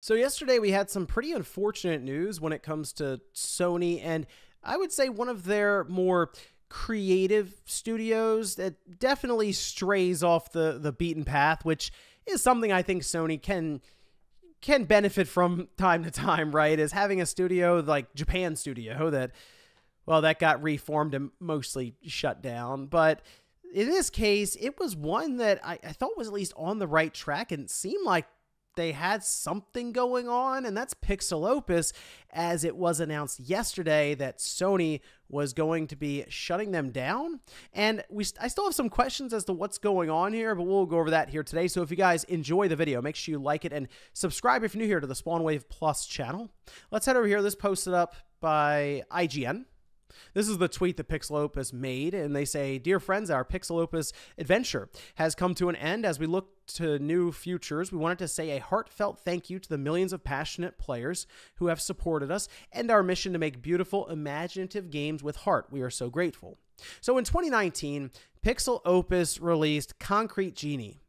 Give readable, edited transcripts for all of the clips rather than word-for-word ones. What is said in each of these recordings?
So yesterday we had some pretty unfortunate news when it comes to Sony, and I would say one of their more creative studios that definitely strays off the beaten path, which is something I think Sony can benefit from time to time, right? Is having a studio like Japan Studio that got reformed and mostly shut down. But in this case, it was one that I thought was at least on the right track and seemed like they had something going on, and that's PixelOpus, as it was announced yesterday that Sony was going to be shutting them down. And I still have some questions as to what's going on here, but we'll go over that here today. So if you guys enjoy the video, make sure you like it and subscribe if you're new here to the SpawnWave Plus channel. Let's head over here. This posted up by IGN. This is the tweet that PixelOpus made, and they say, "Dear friends, our PixelOpus adventure has come to an end. As we look to new futures, we wanted to say a heartfelt thank you to the millions of passionate players who have supported us and our mission to make beautiful, imaginative games with heart. We are so grateful." So in 2019, PixelOpus released Concrete Genie,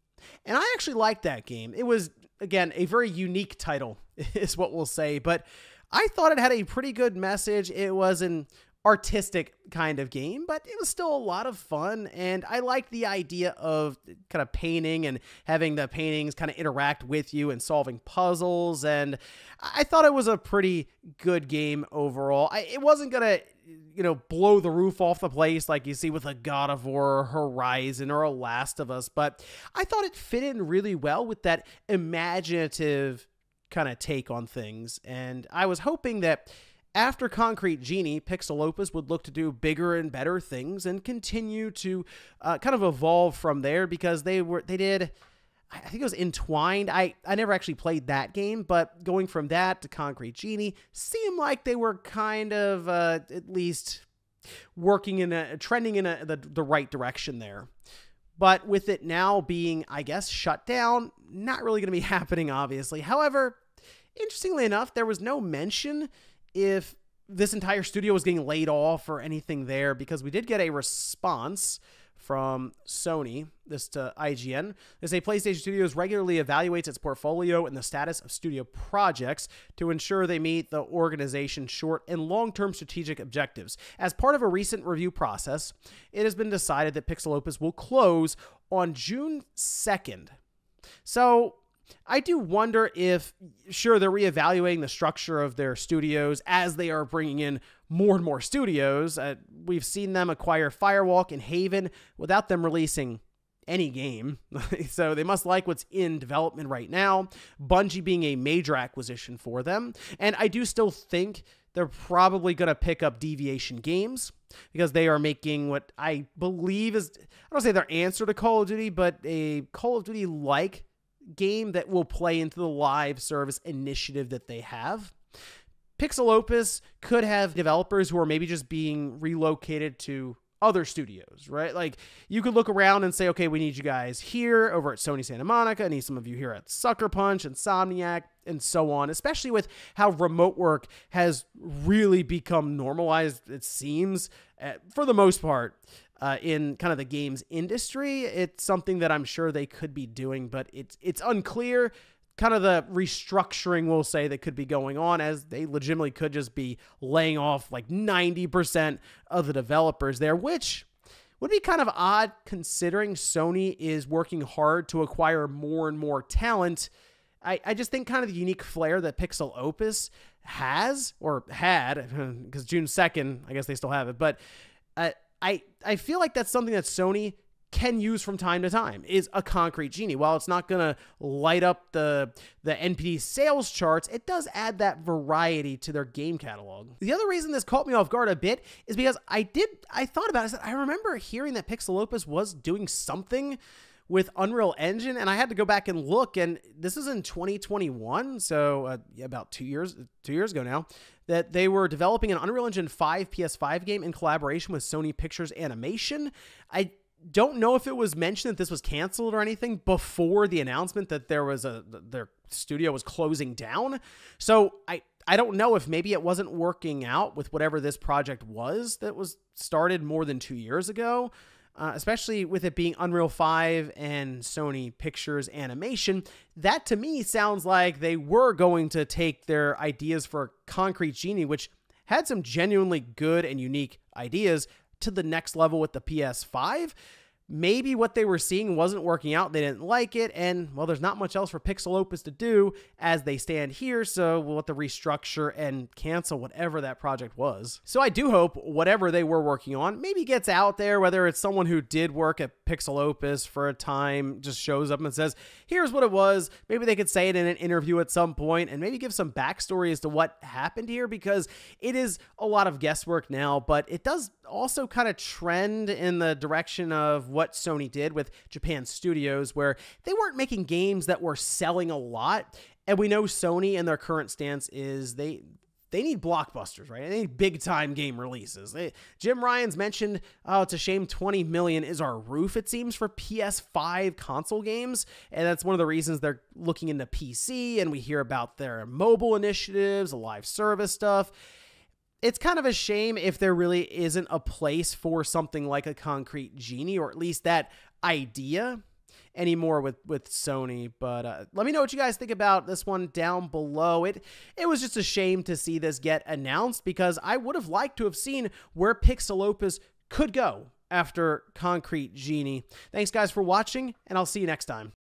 and I actually liked that game. It was, again, a very unique title, is what we'll say, but I thought it had a pretty good message. It was an artistic kind of game, but it was still a lot of fun, and I liked the idea of kind of painting and having the paintings kind of interact with you and solving puzzles, and I thought it was a pretty good game overall. It wasn't gonna, blow the roof off the place like you see with a God of War or Horizon or a Last of Us, but I thought it fit in really well with that imaginative kind of take on things, and I was hoping that after Concrete Genie, PixelOpus would look to do bigger and better things and continue to kind of evolve from there, because they did, I think it was Entwined. I never actually played that game, but going from that to Concrete Genie seemed like they were kind of at least trending in the right direction there. But with it now being, I guess, shut down, not really going to be happening, obviously. However, interestingly enough, there was no mention if this entire studio was getting laid off or anything there, because we did get a response from Sony, this to IGN. They say PlayStation Studios regularly evaluates its portfolio and the status of studio projects to ensure they meet the organization's short and long-term strategic objectives. As part of a recent review process, it has been decided that PixelOpus will close on June 2nd. So I do wonder if, sure, they're reevaluating the structure of their studios as they are bringing in more and more studios. We've seen them acquire Firewalk and Haven without them releasing any game. So they must like what's in development right now. Bungie being a major acquisition for them. And I do still think they're probably going to pick up Deviation Games, because they are making what I believe is, I don't say their answer to Call of Duty, but a Call of Duty-like game that will play into the live service initiative that they have. PixelOpus could have developers who are maybe just being relocated to other studios, right? Like, you could look around and say, okay, we need you guys here over at Sony Santa Monica. I need some of you here at Sucker Punch, Insomniac, and so on, especially with how remote work has really become normalized, it seems, for the most part. In kind of the games industry. It's something that I'm sure they could be doing, but it's unclear kind of the restructuring, we'll say, that could be going on, as they legitimately could just be laying off like 90% of the developers there, which would be kind of odd considering Sony is working hard to acquire more and more talent. I just think kind of the unique flair that PixelOpus has, or had, because June 2nd, I guess they still have it, but I feel like that's something that Sony can use from time to time, is a Concrete Genie. While it's not going to light up the NPD sales charts, it does add that variety to their game catalog. The other reason this caught me off guard a bit is because I thought about it. I remember hearing that PixelOpus was doing something with Unreal Engine, and I had to go back and look, and this is in 2021, so about 2 years ago now, that they were developing an Unreal Engine 5 PS5 game in collaboration with Sony Pictures Animation. I don't know if it was mentioned that this was canceled or anything before the announcement that their studio was closing down. So I don't know if maybe it wasn't working out with whatever this project was that was started more than 2 years ago. especially with it being Unreal 5 and Sony Pictures Animation. That to me sounds like they were going to take their ideas for Concrete Genie, which had some genuinely good and unique ideas, to the next level with the PS5. Maybe what they were seeing wasn't working out. They didn't like it. And, well, there's not much else for PixelOpus to do as they stand here. So we'll have to restructure and cancel whatever that project was. So I do hope whatever they were working on maybe gets out there, whether it's someone who did work at PixelOpus for a time, just shows up and says, here's what it was. Maybe they could say it in an interview at some point and maybe give some backstory as to what happened here, because it is a lot of guesswork now, but it does also kind of trend in the direction of what Sony did with Japan Studios, where they weren't making games that were selling a lot. And we know Sony and their current stance is they need blockbusters, right? They need big time game releases. Jim Ryan's mentioned, oh, it's a shame 20 million is our roof, it seems, for PS5 console games. And that's one of the reasons they're looking into PC, and we hear about their mobile initiatives, live service stuff. It's kind of a shame if there really isn't a place for something like a Concrete Genie, or at least that idea, anymore with Sony. But let me know what you guys think about this one down below. It was just a shame to see this get announced, because I would have liked to have seen where PixelOpus could go after Concrete Genie. Thanks guys for watching, and I'll see you next time.